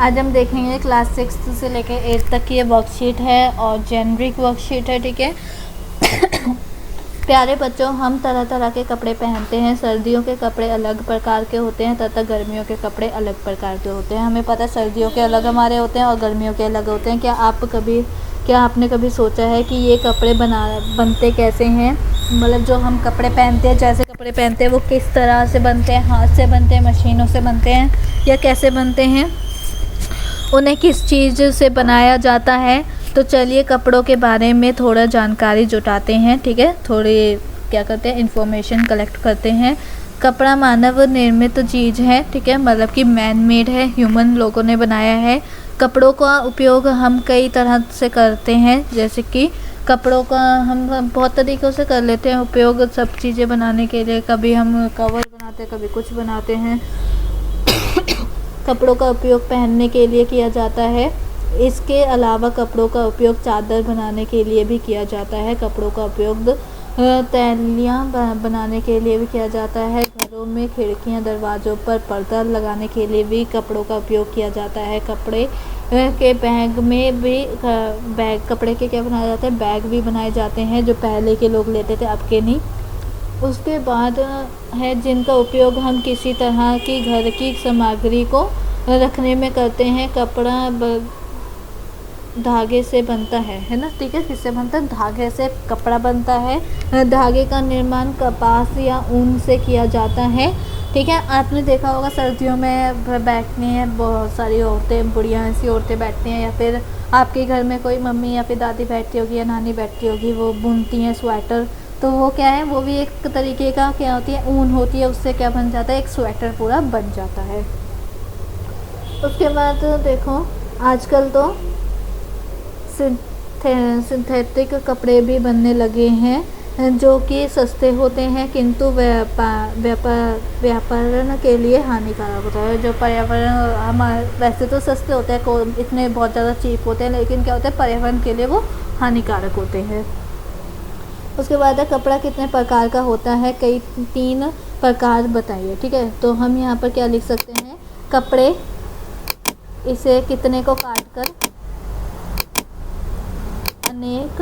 आज हम देखेंगे क्लास 6 से लेकर 8 तक की ये वर्कशीट है और जेनरिक वर्कशीट है। ठीक है प्यारे बच्चों, हम तरह तरह के कपड़े पहनते हैं। सर्दियों के कपड़े अलग प्रकार के होते हैं तथा गर्मियों के कपड़े अलग प्रकार के होते हैं। हमें पता है सर्दियों के अलग हमारे होते हैं और गर्मियों के अलग होते हैं। क्या आपने कभी सोचा है कि ये कपड़े बनते कैसे हैं? मतलब जो हम कपड़े पहनते हैं, जैसे कपड़े पहनते हैं, वो किस तरह से बनते हैं? हाथ से बनते हैं, मशीनों से बनते हैं, या कैसे बनते हैं? उन्हें किस चीज़ से बनाया जाता है? तो चलिए कपड़ों के बारे में थोड़ा जानकारी जुटाते हैं। ठीक है, थोड़ी क्या करते हैं, इन्फॉर्मेशन कलेक्ट करते हैं। कपड़ा मानव निर्मित चीज़ है। ठीक है, मतलब कि मैन मेड है, ह्यूमन लोगों ने बनाया है। कपड़ों का उपयोग हम कई तरह से करते हैं, जैसे कि कपड़ों का हम बहुत तरीक़ों से कर लेते हैं उपयोग सब चीज़ें बनाने के लिए। कभी हम कवर बनाते हैं, कभी कुछ बनाते हैं। कपड़ों का उपयोग पहनने के लिए किया जाता है। इसके अलावा कपड़ों का उपयोग चादर बनाने के लिए भी किया जाता है। कपड़ों का उपयोग तैलियाँ बनाने के लिए भी किया जाता है। घरों में खिड़कियाँ, दरवाज़ों पर पर्दा लगाने के लिए भी कपड़ों का उपयोग किया जाता है। कपड़े के बैग में भी कपड़े के क्या बनाया जाता है, बैग भी बनाए जाते हैं, जो पहले के लोग लेते थे, अब के नहीं। उसके बाद है जिनका उपयोग हम किसी तरह की घर की सामग्री को रखने में करते हैं। कपड़ा धागे से बनता है ना। ठीक है, किससे बनता है? धागे से कपड़ा बनता है। धागे का निर्माण कपास या ऊन से किया जाता है। ठीक है, आपने देखा होगा सर्दियों में बैठनी है बहुत सारी औरतें, बुढ़िया ऐसी औरतें बैठती हैं, या फिर आपके घर में कोई मम्मी या फिर दादी बैठती होगी या नानी बैठती होगी, वो बुनती हैं स्वेटर। तो वो क्या है, वो भी एक तरीके का क्या होती है, ऊन होती है, उससे क्या बन जाता है, एक स्वेटर पूरा बन जाता है। उसके बाद देखो आजकल तो सिंथेटिक कपड़े भी बनने लगे हैं, जो कि सस्ते होते हैं किंतु व्यापारण के लिए हानिकारक होता है। जो पर्यावरण हमारे वैसे तो सस्ते होते हैं, इतने बहुत ज़्यादा चीप होते हैं, लेकिन क्या होता है, पर्यावरण के लिए वो हानिकारक होते हैं। उसके बाद है कपड़ा कितने प्रकार का होता है? कई 3 प्रकार बताइए। ठीक है, तो हम यहाँ पर क्या लिख सकते हैं, कपड़े, इसे कितने को काट कर अनेक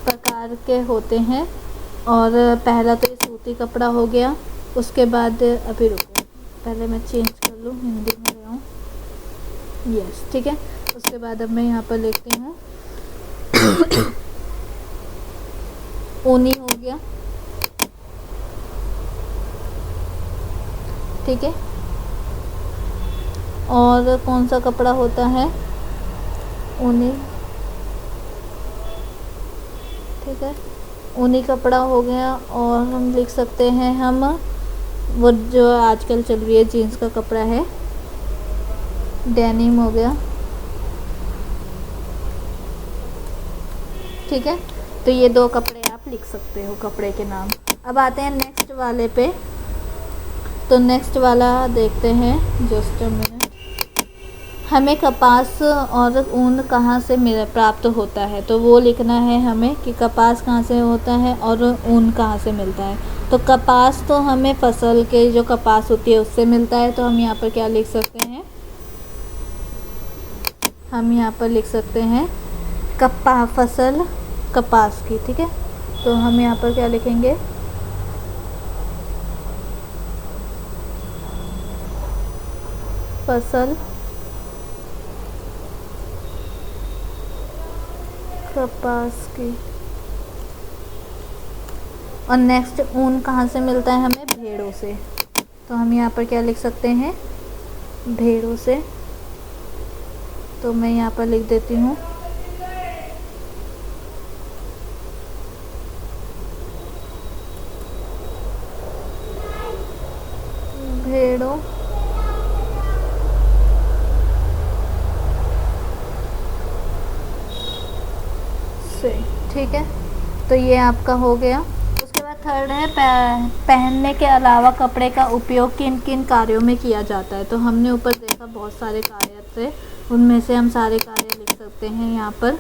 प्रकार के होते हैं। और पहला तो ये सूती कपड़ा हो गया। उसके बाद अभी रुको, पहले मैं चेंज कर लूँ, हिंदी में ले आऊँ। यस, ठीक है। उसके बाद अब मैं यहाँ पर लिखती हूँ ऊनी हो गया। ठीक है, और कौन सा कपड़ा होता है? ऊनी। ठीक है, ऊनी कपड़ा हो गया। और हम लिख सकते हैं हम वो जो आजकल चल रही है जीन्स का कपड़ा है, डेनिम हो गया। ठीक है, तो ये 2 कपड़े आप लिख सकते हो, कपड़े के नाम। अब आते हैं नेक्स्ट वाले पे। तो नेक्स्ट वाला देखते हैं, जस्ट अ मिनट। हमें कपास और ऊन कहाँ से प्राप्त होता है? तो वो लिखना है हमें कि कपास कहाँ से होता है और ऊन कहाँ से मिलता है। तो कपास तो हमें फसल के जो कपास होती है उससे मिलता है। तो हम यहाँ पर क्या लिख सकते हैं, हम यहाँ पर लिख सकते हैं फसल कपास की। ठीक है, तो हम यहाँ पर क्या लिखेंगे, फसल कपास की। और नेक्स्ट ऊन कहाँ से मिलता है हमें? भेड़ों से। तो हम यहाँ पर क्या लिख सकते हैं, भेड़ों से। तो मैं यहाँ पर लिख देती हूँ भेड़ों से। ठीक है, तो ये आपका हो गया। उसके बाद थर्ड है पहनने के अलावा कपड़े का उपयोग किन किन कार्यों में किया जाता है? तो हमने ऊपर देखा बहुत सारे कार्य थे, उनमें से हम सारे कार्य लिख सकते हैं यहाँ पर।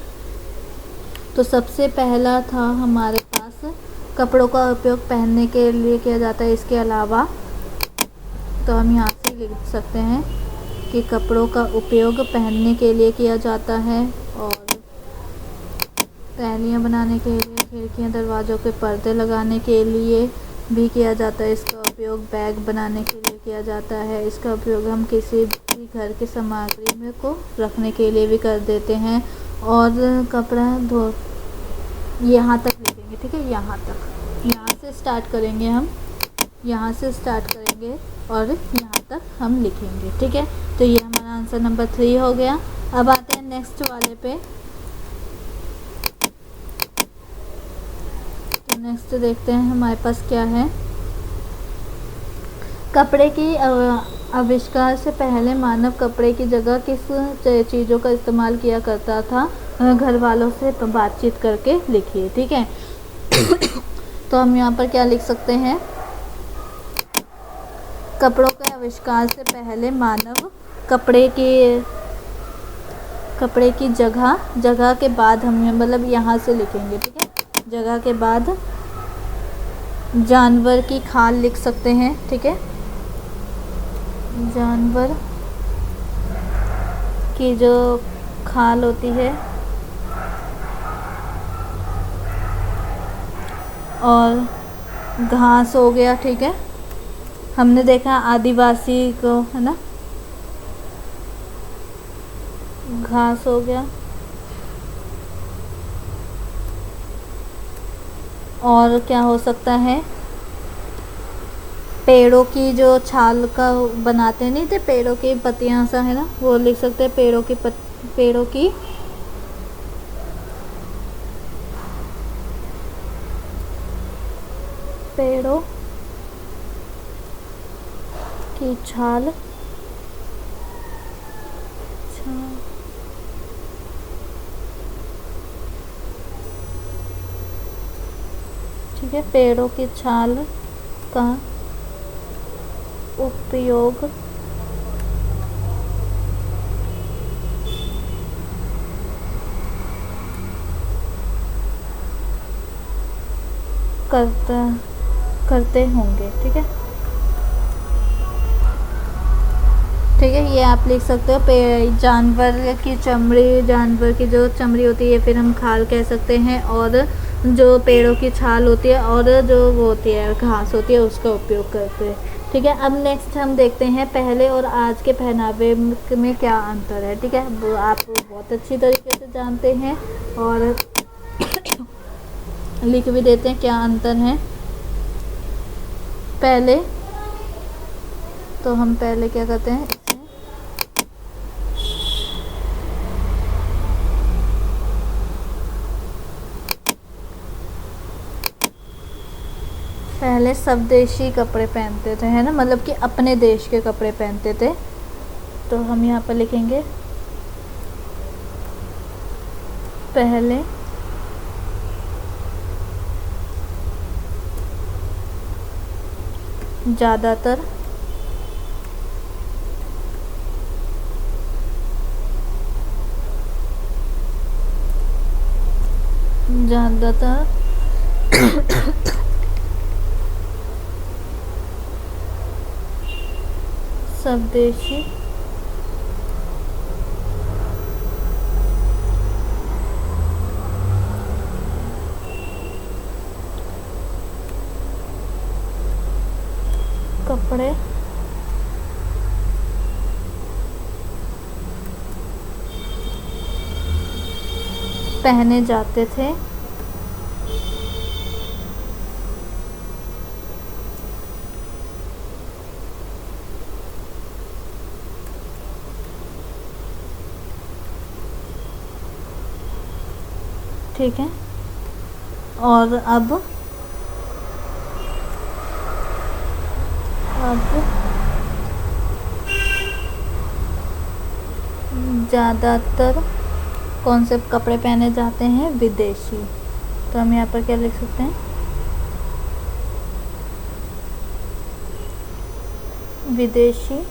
तो सबसे पहला था हमारे पास कपड़ों का उपयोग पहनने के लिए किया जाता है। इसके अलावा तो हम यहाँ से लिख सकते हैं कि कपड़ों का उपयोग पहनने के लिए किया जाता है और तैलियाँ बनाने के लिए, खिड़कियाँ दरवाज़ों के पर्दे लगाने के लिए भी किया जाता है। इसका उपयोग बैग बनाने के लिए किया जाता है। इसका उपयोग हम किसी भी घर की सामग्री में को रखने के लिए भी कर देते हैं। और कपड़ा धो यहाँ तक लिखेंगे, ठीक है, यहाँ तक, यहाँ से स्टार्ट करेंगे हम, यहाँ से स्टार्ट करेंगे और यहाँ तक हम लिखेंगे, ठीक है। तो ये हमारा आंसर नंबर 3 हो गया। अब आते हैं नेक्स्ट वाले पे। तो नेक्स्ट देखते हैं हमारे पास क्या है। कपड़े की आविष्कार से पहले मानव कपड़े की जगह किस चीज़ों का इस्तेमाल किया करता था? घर वालों से बातचीत करके लिखिए, ठीक है। तो हम यहाँ पर क्या लिख सकते हैं? कपड़ों के आविष्कार से पहले मानव कपड़े की जगह के बाद हम मतलब यहाँ से लिखेंगे, ठीक है। जगह के बाद जानवर की खाल लिख सकते हैं, ठीक है। जानवर की जो खाल होती है और घास हो गया, ठीक है। हमने देखा आदिवासी को, है ना, घास हो गया। और क्या हो सकता है? पेड़ों की जो छाल का बनाते नहीं थे, पेड़ों की पत्तियां सा, है ना, वो लिख सकते हैं। पेड़ों की छाल, ठीक है। पेड़ों की छाल का उपयोग करते होंगे, ठीक है, ठीक है। ये आप लिख सकते हो। जानवर की चमड़ी, जानवर की जो चमड़ी होती है, फिर हम खाल कह सकते हैं। और जो पेड़ों की छाल होती है और जो वो होती है घास होती है, उसका उपयोग करते हैं, ठीक है। अब नेक्स्ट हम देखते हैं पहले और आज के पहनावे में क्या अंतर है, ठीक है। वो आप बहुत अच्छी तरीके से जानते हैं और लिख भी देते हैं क्या अंतर है। पहले तो हम पहले क्या करते हैं, पहले स्वदेशी कपड़े पहनते थे, है ना, मतलब कि अपने देश के कपड़े पहनते थे। तो हम यहाँ पर लिखेंगे पहले ज़्यादातर स्वदेशी कपड़े पहने जाते थे, ठीक है। और अब ज़्यादातर कौन से कपड़े पहने जाते हैं? विदेशी। तो हम यहाँ पर क्या लिख सकते हैं? विदेशी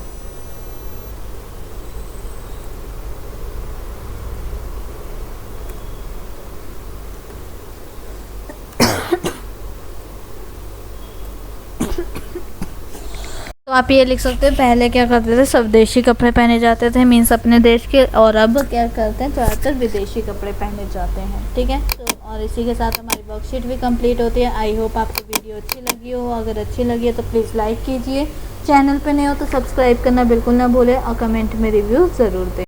तो आप ये लिख सकते हैं, पहले क्या करते थे, स्वदेशी कपड़े पहने जाते थे मीन्स अपने देश के, और अब क्या करते हैं, ज़्यादातर विदेशी कपड़े पहने जाते हैं। ठीक है, तो और इसी के साथ हमारी वर्कशीट भी कंप्लीट होती है। आई होप आपको वीडियो अच्छी लगी हो। अगर अच्छी लगी है तो प्लीज़ लाइक कीजिए, चैनल पे नए हो तो सब्सक्राइब करना बिल्कुल ना भूलें और कमेंट में रिव्यू ज़रूर दें।